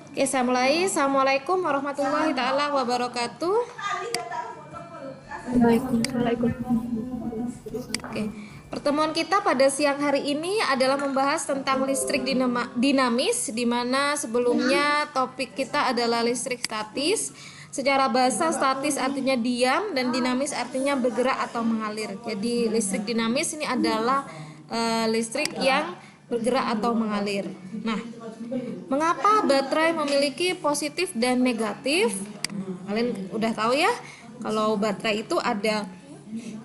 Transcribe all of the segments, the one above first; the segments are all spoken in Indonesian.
Oke, saya mulai. Assalamualaikum warahmatullahi taala wabarakatuh. Waalaikumsalam. Oke, pertemuan kita pada siang hari ini adalah membahas tentang listrik dinamis, di mana sebelumnya topik kita adalah listrik statis. Secara bahasa, statis artinya diam dan dinamis artinya bergerak atau mengalir. Jadi listrik dinamis ini adalah listrik yang bergerak atau mengalir. Nah, mengapa baterai memiliki positif dan negatif? Kalian udah tahu ya, kalau baterai itu ada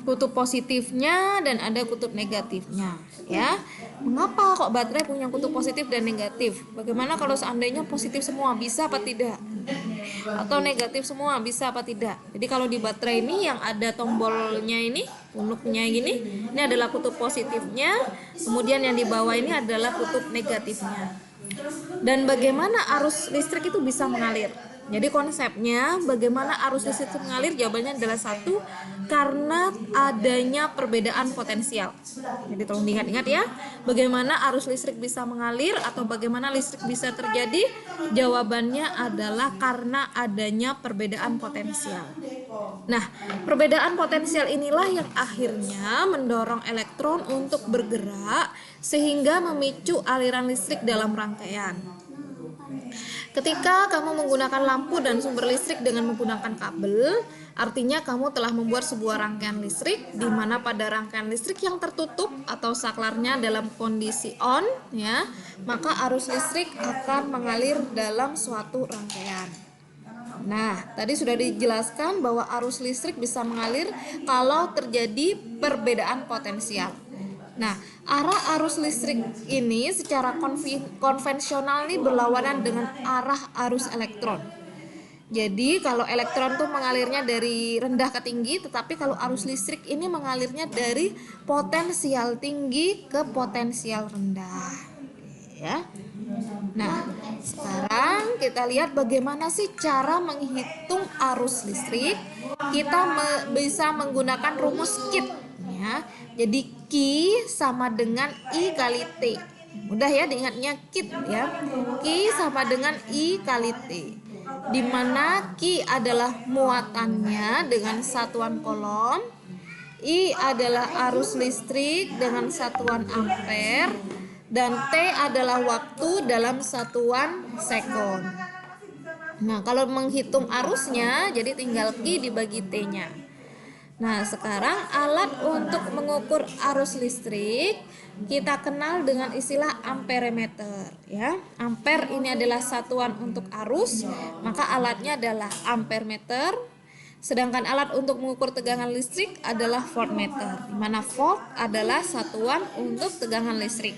kutub positifnya dan ada kutub negatifnya, ya. Mengapa kok baterai punya kutub positif dan negatif? Bagaimana kalau seandainya positif semua, bisa apa tidak? Atau negatif semua, bisa apa tidak? Jadi kalau di baterai ini yang ada tombolnya ini, punuknya gini, ini adalah kutub positifnya, kemudian yang di bawah ini adalah kutub negatifnya. Dan bagaimana arus listrik itu bisa mengalir? Jadi konsepnya bagaimana arus listrik mengalir, jawabannya adalah satu, karena adanya perbedaan potensial. Jadi tolong diingat-ingat ya, bagaimana arus listrik bisa mengalir atau bagaimana listrik bisa terjadi, jawabannya adalah karena adanya perbedaan potensial. Nah, perbedaan potensial inilah yang akhirnya mendorong elektron untuk bergerak sehingga memicu aliran listrik dalam rangkaian. Ketika kamu menggunakan lampu dan sumber listrik dengan menggunakan kabel, artinya kamu telah membuat sebuah rangkaian listrik di mana pada rangkaian listrik yang tertutup atau saklarnya dalam kondisi on, ya, maka arus listrik akan mengalir dalam suatu rangkaian. Nah, tadi sudah dijelaskan bahwa arus listrik bisa mengalir kalau terjadi perbedaan potensial. Nah, arah arus listrik ini secara konvensional nih berlawanan dengan arah arus elektron. Jadi kalau elektron tuh mengalirnya dari rendah ke tinggi, tetapi kalau arus listrik ini mengalirnya dari potensial tinggi ke potensial rendah. Ya. Nah, sekarang kita lihat bagaimana sih cara menghitung arus listrik. Kita bisa menggunakan rumus KIT, ya. Jadi Q sama dengan I kali T. Mudah ya diingatnya, KIT ya. Q sama dengan I kali T. Di mana Q adalah muatannya dengan satuan kolom, I adalah arus listrik dengan satuan ampere, dan T adalah waktu dalam satuan sekon. Nah, kalau menghitung arusnya, jadi tinggal Q dibagi T-nya. Nah, sekarang alat untuk mengukur arus listrik kita kenal dengan istilah amperemeter, ya. Ampere ini adalah satuan untuk arus, maka alatnya adalah amperemeter. Sedangkan alat untuk mengukur tegangan listrik adalah voltmeter, di mana volt adalah satuan untuk tegangan listrik.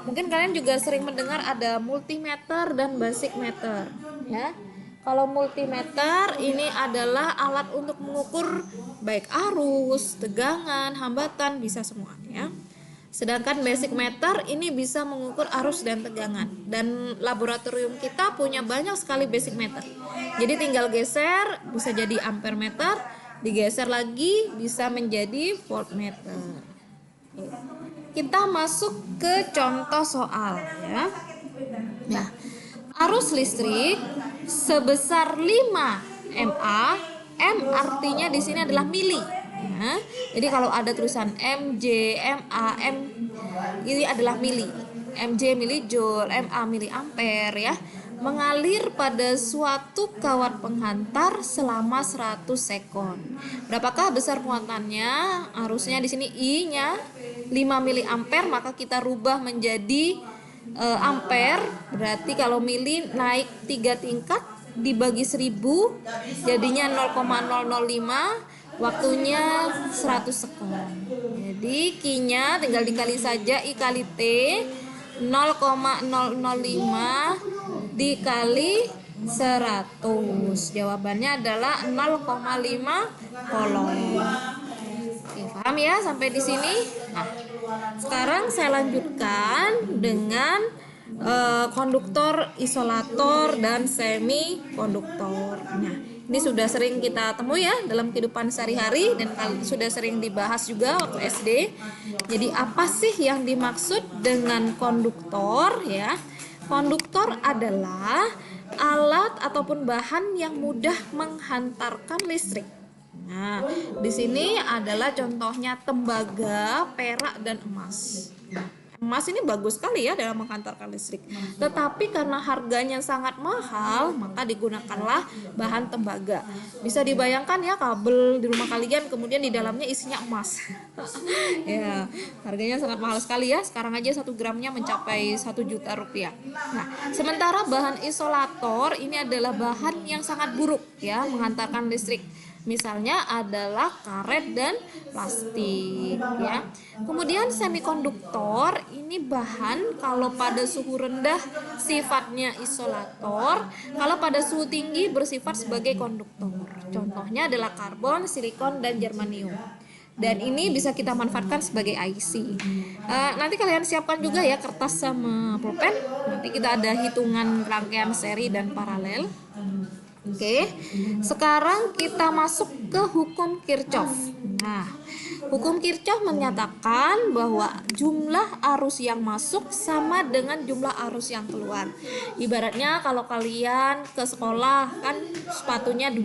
Mungkin kalian juga sering mendengar ada multimeter dan basic meter, ya. Kalau multimeter ini adalah alat untuk mengukur baik arus, tegangan, hambatan, bisa semua, ya. Sedangkan basic meter ini bisa mengukur arus dan tegangan. Dan laboratorium kita punya banyak sekali basic meter. Jadi tinggal geser, bisa jadi ampere meter, digeser lagi bisa menjadi voltmeter. Kita masuk ke contoh soal, ya. Nah, arus listrik sebesar 5 mA, M artinya di sini adalah mili. Ya. Jadi kalau ada tulisan MJ, MA, M ini adalah mili. MJ milijoule, MA miliampere, ya. Mengalir pada suatu kawat penghantar selama 100 sekon. Berapakah besar muatannya? Arusnya di sini I-nya 5 miliampere, maka kita rubah menjadi ampere. Berarti kalau mili naik 3 tingkat dibagi 1000 jadinya 0,005, waktunya 100 sekon. Jadi Q-nya tinggal dikali saja, I kali T, 0,005 dikali 100. Jawabannya adalah 0,5 kolom. Oke, paham ya sampai di sini? Nah, sekarang saya lanjutkan dengan konduktor, isolator, dan semikonduktor. Nah, ini sudah sering kita temui ya dalam kehidupan sehari-hari dan sudah sering dibahas juga waktu SD. Jadi apa sih yang dimaksud dengan konduktor, ya? Konduktor adalah alat ataupun bahan yang mudah menghantarkan listrik. Nah, di sini adalah contohnya tembaga, perak, dan emas. Emas ini bagus sekali ya dalam menghantarkan listrik. Tetapi karena harganya sangat mahal, maka digunakanlah bahan tembaga. Bisa dibayangkan ya, kabel di rumah kalian kemudian di dalamnya isinya emas. Ya, harganya sangat mahal sekali ya. Sekarang aja 1 gramnya mencapai 1 juta rupiah. Nah, sementara bahan isolator ini adalah bahan yang sangat buruk ya menghantarkan listrik. Misalnya adalah karet dan plastik ya. Kemudian semikonduktor ini bahan kalau pada suhu rendah sifatnya isolator, kalau pada suhu tinggi bersifat sebagai konduktor. Contohnya adalah karbon, silikon, dan germanium. Dan ini bisa kita manfaatkan sebagai IC. Nanti kalian siapkan juga ya kertas sama pulpen. Nanti kita ada hitungan rangkaian seri dan paralel. Oke, sekarang kita masuk ke hukum Kirchhoff. Nah, hukum Kirchhoff menyatakan bahwa jumlah arus yang masuk sama dengan jumlah arus yang keluar. Ibaratnya kalau kalian ke sekolah kan sepatunya 2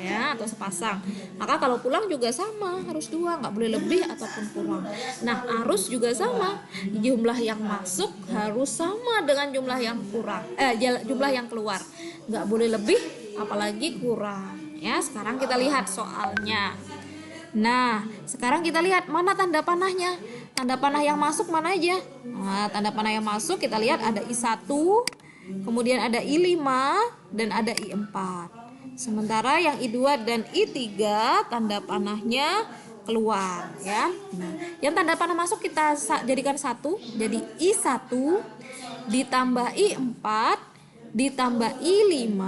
ya atau sepasang. Maka kalau pulang juga sama, harus 2, nggak boleh lebih ataupun kurang. Nah, arus juga sama. Jumlah yang masuk harus sama dengan jumlah yang jumlah yang keluar. Nggak boleh lebih apalagi kurang ya. Sekarang kita lihat soalnya. Nah, sekarang kita lihat mana tanda panahnya. Tanda panah yang masuk mana aja? Nah, tanda panah yang masuk kita lihat ada I1, kemudian ada I5 dan ada I4. Sementara yang I2 dan I3 tanda panahnya keluar ya. Nah, yang tanda panah masuk kita jadikan 1, jadi I1 ditambah I4 ditambah I5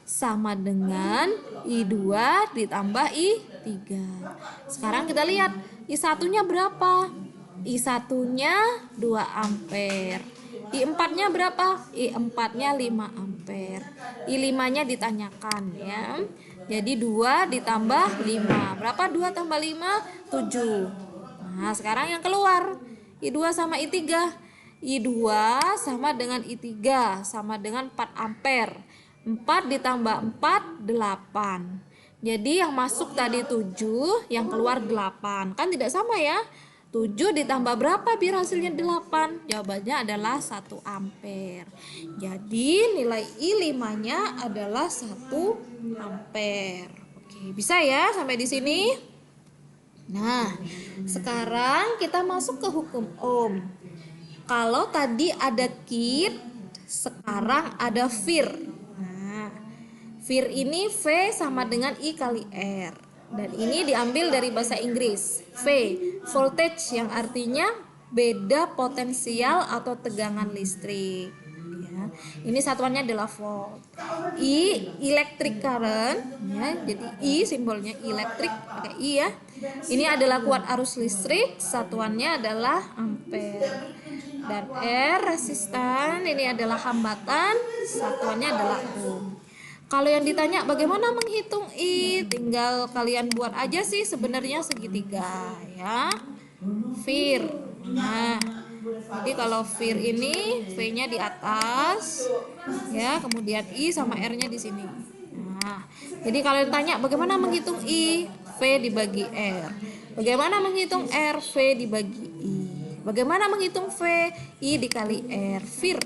sama dengan I2 ditambah I3. Sekarang kita lihat I1-nya berapa? I1-nya 2 ampere. I4-nya berapa? I4-nya 5 ampere. I5-nya ditanyakan ya. Jadi 2 ditambah 5. Berapa 2 tambah 5? 7. Nah, sekarang yang keluar I2 sama I3. I2 sama dengan I3 sama dengan 4 ampere. 4 ditambah 4, 8. Jadi yang masuk tadi 7, yang keluar 8. Kan tidak sama ya? 7 ditambah berapa biar hasilnya 8? Jawabannya adalah 1 ampere. Jadi nilai I5-nya adalah 1 ampere. Oke, bisa ya sampai di sini? Nah, sekarang kita masuk ke hukum Ohm. Kalau tadi ada kit, sekarang ada Vir. Vir ini V sama dengan I kali R. Dan ini diambil dari bahasa Inggris. V, voltage yang artinya beda potensial atau tegangan listrik. Ya. Ini satuannya adalah volt. I, electric current. Ya, jadi I simbolnya elektrik, pakai I ya. Ini adalah kuat arus listrik, satuannya adalah ampere. Dan R, resistan, ini adalah hambatan, satuannya adalah ohm. Kalau yang ditanya bagaimana menghitung I, tinggal kalian buat aja sih sebenarnya segitiga ya. Vir. Nah, jadi kalau Vir ini V-nya di atas ya, kemudian I sama R-nya di sini. Nah, jadi kalau ditanya bagaimana menghitung I, V dibagi R. Bagaimana menghitung R, V dibagi I. Bagaimana menghitung V, I dikali R, Vir.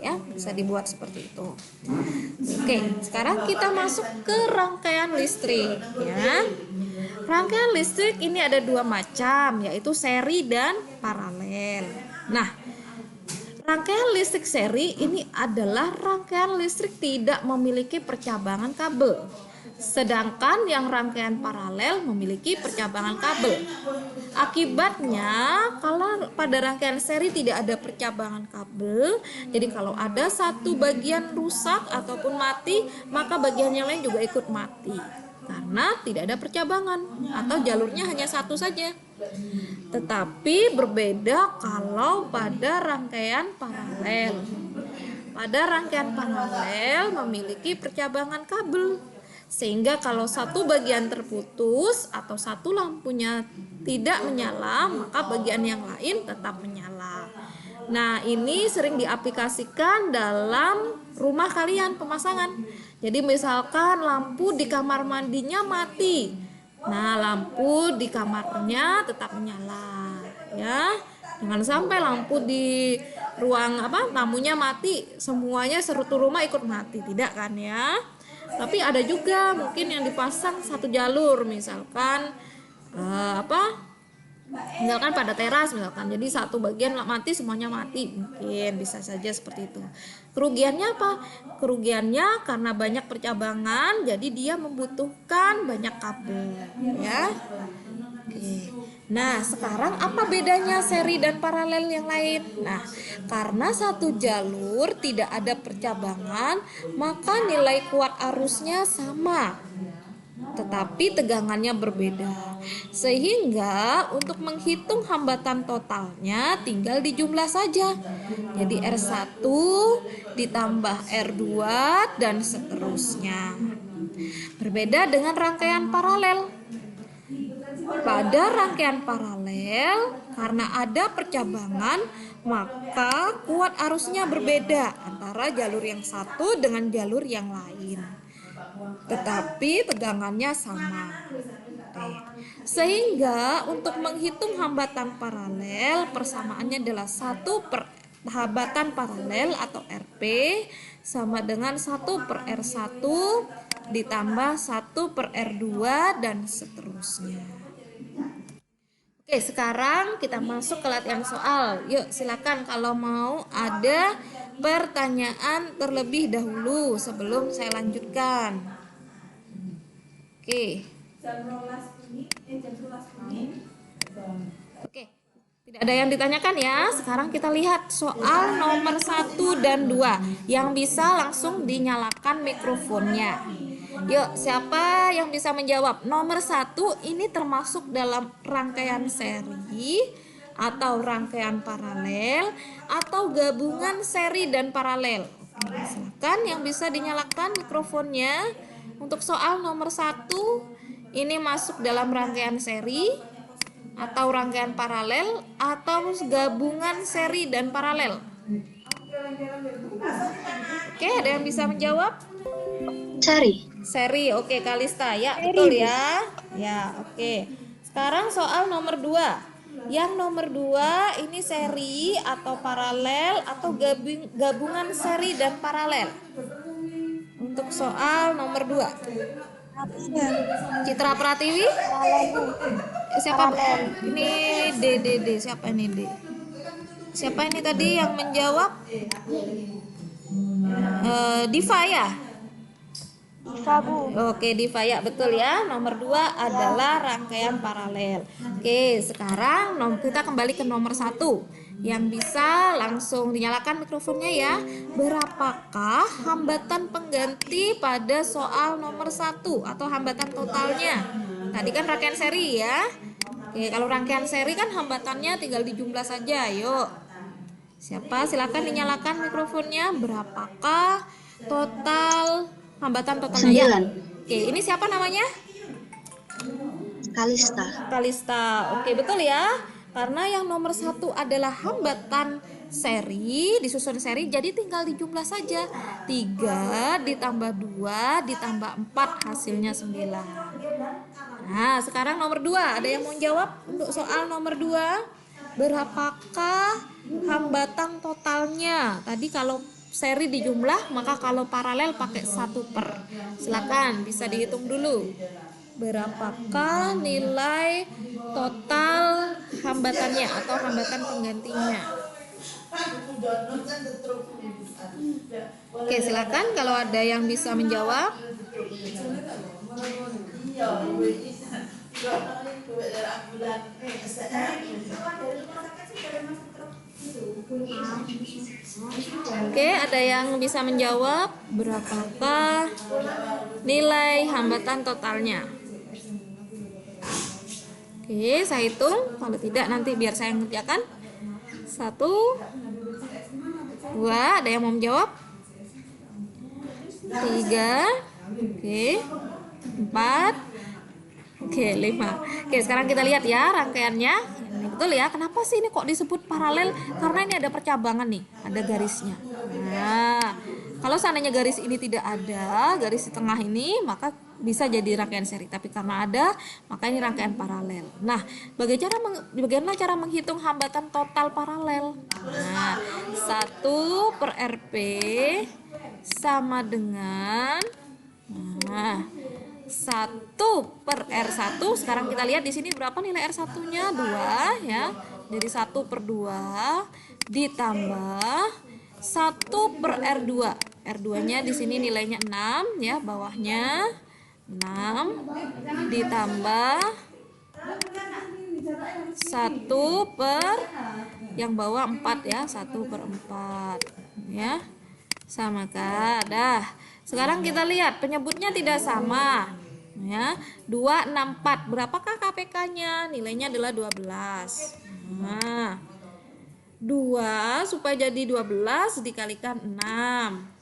Ya, bisa dibuat seperti itu. Oke, sekarang kita masuk ke rangkaian listrik ya. Rangkaian listrik ini ada 2 macam, yaitu seri dan paralel. Nah, rangkaian listrik seri ini adalah rangkaian listrik tidak memiliki percabangan kabel. Sedangkan yang rangkaian paralel memiliki percabangan kabel. Akibatnya, kalau pada rangkaian seri tidak ada percabangan kabel, jadi kalau ada satu bagian rusak ataupun mati, maka bagian yang lain juga ikut mati. Karena tidak ada percabangan atau jalurnya hanya satu saja. Tetapi berbeda kalau pada rangkaian paralel. Pada rangkaian paralel memiliki percabangan kabel. Sehingga kalau satu bagian terputus atau satu lampunya tidak menyala, maka bagian yang lain tetap menyala. Nah, ini sering diaplikasikan dalam rumah kalian pemasangan. Jadi misalkan lampu di kamar mandinya mati. Nah, lampu di kamarnya tetap menyala ya. Jangan sampai lampu di ruang tamunya mati, semuanya seluruh rumah ikut mati, tidak kan ya. Tapi ada juga mungkin yang dipasang satu jalur, misalkan misalkan pada teras misalkan, jadi satu bagian mati semuanya mati, mungkin bisa saja seperti itu. Kerugiannya apa? Kerugiannya karena banyak percabangan, jadi dia membutuhkan banyak kabel ya. Oke. Nah, sekarang apa bedanya seri dan paralel yang lain? Nah, karena satu jalur tidak ada percabangan, maka nilai kuat arusnya sama, tetapi tegangannya berbeda. Sehingga untuk menghitung hambatan totalnya tinggal dijumlah saja. Jadi R1 ditambah R2 dan seterusnya. Berbeda dengan rangkaian paralel. Pada rangkaian paralel, karena ada percabangan, maka kuat arusnya berbeda antara jalur yang satu dengan jalur yang lain, tetapi tegangannya sama. Sehingga untuk menghitung hambatan paralel, persamaannya adalah 1 per hambatan paralel atau RP sama dengan 1 per R1 ditambah 1 per R2 dan seterusnya. Oke, sekarang kita masuk ke latihan soal. Yuk, silakan kalau mau ada pertanyaan terlebih dahulu sebelum saya lanjutkan. Oke. Oke, tidak ada yang ditanyakan ya. Sekarang kita lihat soal nomor 1 dan 2 yang bisa langsung dinyalakan mikrofonnya. Yuk, siapa yang bisa menjawab? Nomor 1 ini termasuk dalam rangkaian seri atau rangkaian paralel atau gabungan seri dan paralel. Oke, silakan yang bisa dinyalakan mikrofonnya. Untuk soal nomor 1 ini masuk dalam rangkaian seri atau rangkaian paralel atau gabungan seri dan paralel. Oke, ada yang bisa menjawab? Seri, oke Kalista, ya betul ya. Ya, oke. Sekarang soal nomor 2. Yang nomor 2 ini seri atau paralel atau gabungan seri dan paralel. Untuk soal nomor 2. Citra Pratiwi? Siapa? Ini D. Siapa ini D? Siapa ini tadi yang menjawab? Diva ya? Oke, Diva ya, betul ya. Nomor 2 adalah rangkaian paralel. Oke, sekarang kita kembali ke nomor 1 yang bisa langsung dinyalakan mikrofonnya ya. Berapakah hambatan pengganti pada soal nomor 1 atau hambatan totalnya? Tadi kan rangkaian seri ya. Oke, kalau rangkaian seri kan hambatannya tinggal dijumlah saja. Yuk, siapa? Silakan dinyalakan mikrofonnya. Berapakah total hambatan totalnya? 9. Oke, ini siapa namanya? Kalista. Oke, betul ya. Karena yang nomor 1 adalah hambatan seri, disusun seri, jadi tinggal dijumlah saja. 3 ditambah 2 ditambah 4 hasilnya 9. Nah, sekarang nomor 2, ada yang mau jawab untuk soal nomor 2? Berapakah hambatan totalnya? Tadi kalau seri dijumlah, maka kalau paralel pakai 1 per. Silakan bisa dihitung dulu. Berapakah nilai total hambatannya atau hambatan penggantinya? Oke, silakan kalau ada yang bisa menjawab. Oke, ada yang bisa menjawab berapakah nilai hambatan totalnya? Oke, saya hitung. Kalau tidak nanti biar saya mengerjakan. 1, 2, ada yang mau menjawab? 3, oke, 4, oke, 5. Oke, sekarang kita lihat ya rangkaiannya. Nih, betul ya. Kenapa sih ini kok disebut paralel? Karena ini ada percabangan nih, ada garisnya. Nah, kalau seandainya garis ini tidak ada, garis di tengah ini, maka bisa jadi rangkaian seri. Tapi karena ada, maka ini rangkaian paralel. Nah, bagaimana cara menghitung hambatan total paralel? Nah, 1 per RP sama dengan 1 per R1. Sekarang kita lihat di sini berapa nilai R1-nya? 2 ya. Jadi 1 per 2 ditambah 1 per R2. R2-nya di sini nilainya 6 ya, bawahnya 6 ditambah 1 per yang bawah 4 ya, 1 per 4 ya. Sama kan? Dah. Sekarang kita lihat penyebutnya tidak sama ya. 2, 6, 4. Berapakah KPK-nya? Nilainya adalah 12. Nah, 2 supaya jadi 12 dikalikan 6.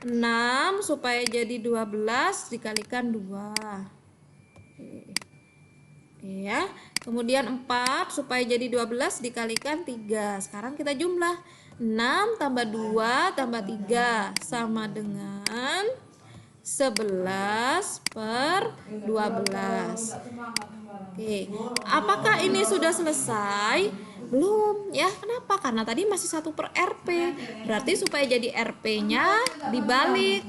6 supaya jadi 12 dikalikan 2. Oke ya. Kemudian 4 supaya jadi 12 dikalikan 3. Sekarang kita jumlah. 6 tambah 2 tambah 3 sama dengan 11 per 12. Oke, apakah ini sudah selesai? Belum ya, kenapa? Karena tadi masih 1 per RP. Berarti supaya jadi RP-nya dibalik.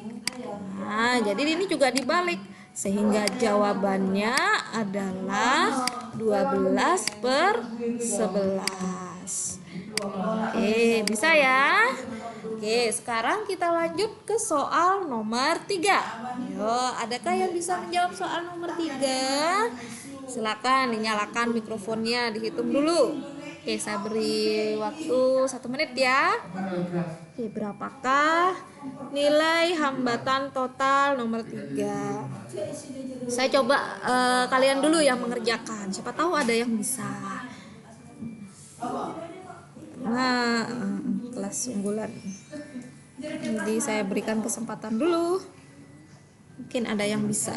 Nah, jadi ini juga dibalik. Sehingga jawabannya adalah 12 per 11. Oke, bisa ya? Oke, sekarang kita lanjut ke soal nomor 3. Yo, adakah yang bisa menjawab soal nomor 3? Silakan dinyalakan mikrofonnya, dihitung dulu. Oke, saya beri waktu 1 menit ya. Oke, berapakah nilai hambatan total nomor 3? Saya coba kalian dulu yang mengerjakan. Siapa tahu ada yang bisa. Nah, kelas unggulan. Jadi saya berikan kesempatan dulu. Mungkin ada yang bisa.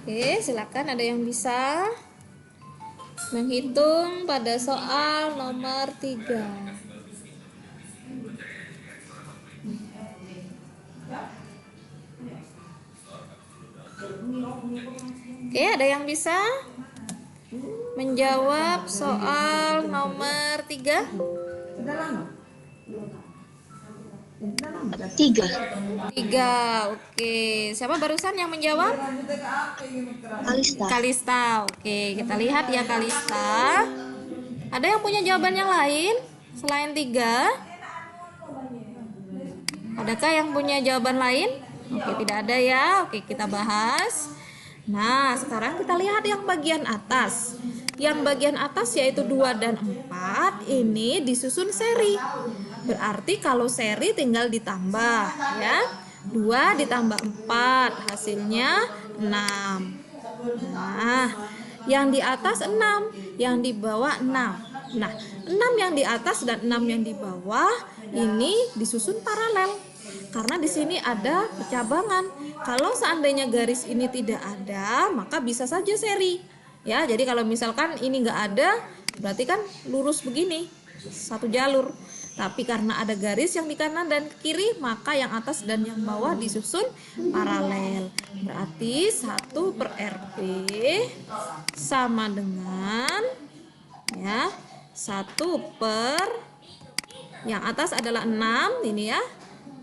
Oke, silakan ada yang bisa menghitung pada soal nomor 3. Oke, ada yang bisa menjawab soal nomor 3? 3. Oke, siapa barusan yang menjawab? Kalista. Oke, kita lihat ya Kalista. Ada yang punya jawaban yang lain selain 3? Adakah yang punya jawaban lain? Oke, tidak ada ya. Oke, kita bahas. Nah, sekarang kita lihat yang bagian atas. Yang bagian atas yaitu 2 dan 4 ini disusun seri. Berarti kalau seri tinggal ditambah ya. 2 ditambah 4 hasilnya 6. Nah, yang di atas 6, yang di bawah 6. Nah, 6 yang di atas dan 6 yang di bawah ini disusun paralel. Karena di sini ada percabangan. Kalau seandainya garis ini tidak ada, maka bisa saja seri. Ya, jadi kalau misalkan ini nggak ada, berarti kan lurus begini, satu jalur. Tapi karena ada garis yang di kanan dan kiri, maka yang atas dan yang bawah disusun paralel. Berarti 1 per RP sama dengan ya 1 per yang atas adalah 6 ini ya.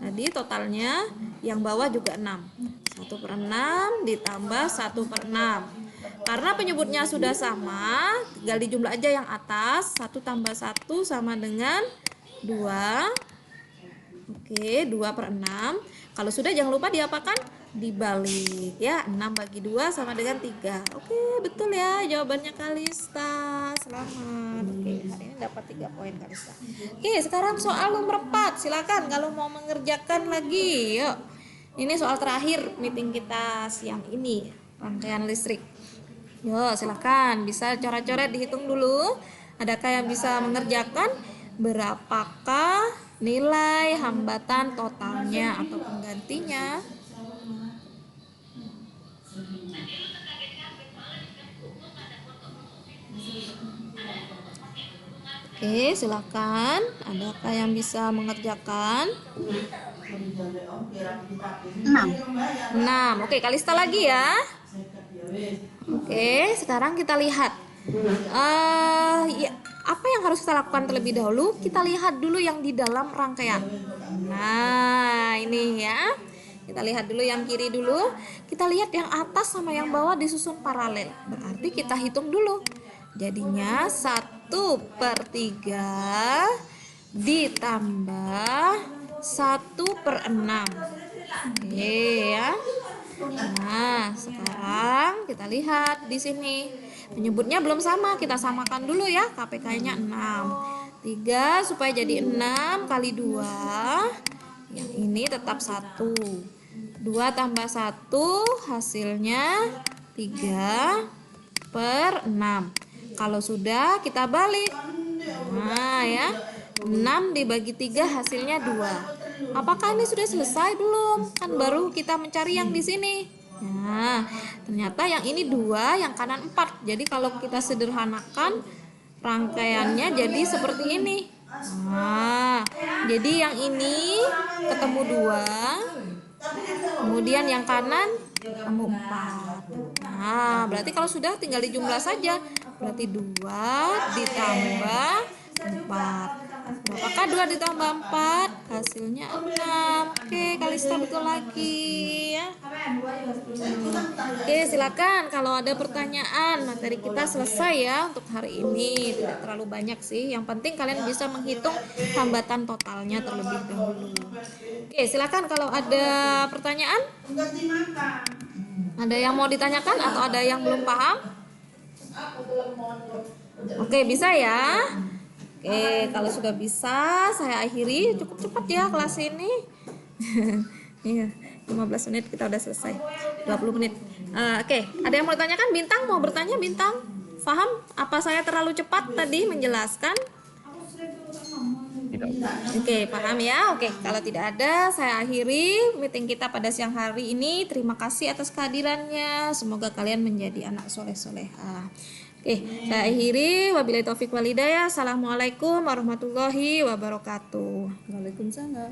Tadi totalnya yang bawah juga 6. 1 per 6 ditambah 1 per 6. Karena penyebutnya sudah sama, tinggal dijumlah aja yang atas. 1 tambah 1 sama dengan 2. Oke, 2 per 6. Kalau sudah jangan lupa diapakan? Dibalik ya. 6 bagi 2 sama dengan 3. Oke, betul ya jawabannya Kalista. Selamat. Oke, hari ini dapat 3 poin Kalista. Oke, sekarang soal nomor 4. Silakan kalau mau mengerjakan lagi. Yuk. Ini soal terakhir meeting kita siang ini, rangkaian listrik. Yuk, silakan bisa coret-coret dihitung dulu. Adakah yang bisa mengerjakan? Berapakah nilai hambatan totalnya atau penggantinya? Oke, silakan. Adakah yang bisa mengerjakan? 6. 6. Oke, Kalista lagi ya. Oke, sekarang kita lihat. Ya, apa yang harus kita lakukan terlebih dahulu? Kita lihat dulu yang di dalam rangkaian. Nah, ini ya. Kita lihat dulu yang kiri dulu. Kita lihat yang atas sama yang bawah disusun paralel. Berarti kita hitung dulu. Jadinya 1/3 ditambah 1/6. Oke ya. Nah, sekarang kita lihat di sini. Penyebutnya belum sama, kita samakan dulu ya. KPK-nya 6. 3 supaya jadi 6 kali 2. Yang ini tetap 1. 2 tambah 1 hasilnya 3/6. Kalau sudah kita balik. Nah ya, 6 dibagi 3 hasilnya 2. Apakah ini sudah selesai belum? Kan baru kita mencari yang di sini. Nah, ternyata yang ini 2, yang kanan 4. Jadi kalau kita sederhanakan rangkaiannya jadi seperti ini. Nah, jadi yang ini ketemu 2, kemudian yang kanan ketemu 4. Nah, berarti kalau sudah tinggal dijumlah saja. Berarti 2 ditambah 4. Berapakah 2 ditambah 4? Hasilnya 6. Oke, Kalista betul lagi ya. Oke, silakan kalau ada pertanyaan. Materi kita selesai ya untuk hari ini. Tidak terlalu banyak sih. Yang penting kalian bisa menghitung hambatan totalnya terlebih dahulu. Oke, silakan kalau ada pertanyaan. Ada yang mau ditanyakan atau ada yang belum paham? Oke, bisa ya. Oke, kalau sudah bisa saya akhiri. Cukup cepat ya kelas ini. Iya, 15 menit kita udah selesai. 20 menit. Oke, ada yang mau ditanyakan? Bintang mau bertanya, Bintang? Paham apa saya terlalu cepat tadi menjelaskan? Oke, paham ya. Oke, kalau tidak ada, saya akhiri meeting kita pada siang hari ini. Terima kasih atas kehadirannya. Semoga kalian menjadi anak soleh-solehah. Oke, saya akhiri. Wabillahi taufik walhidayah. Assalamualaikum warahmatullahi wabarakatuh. Waalaikumsalam.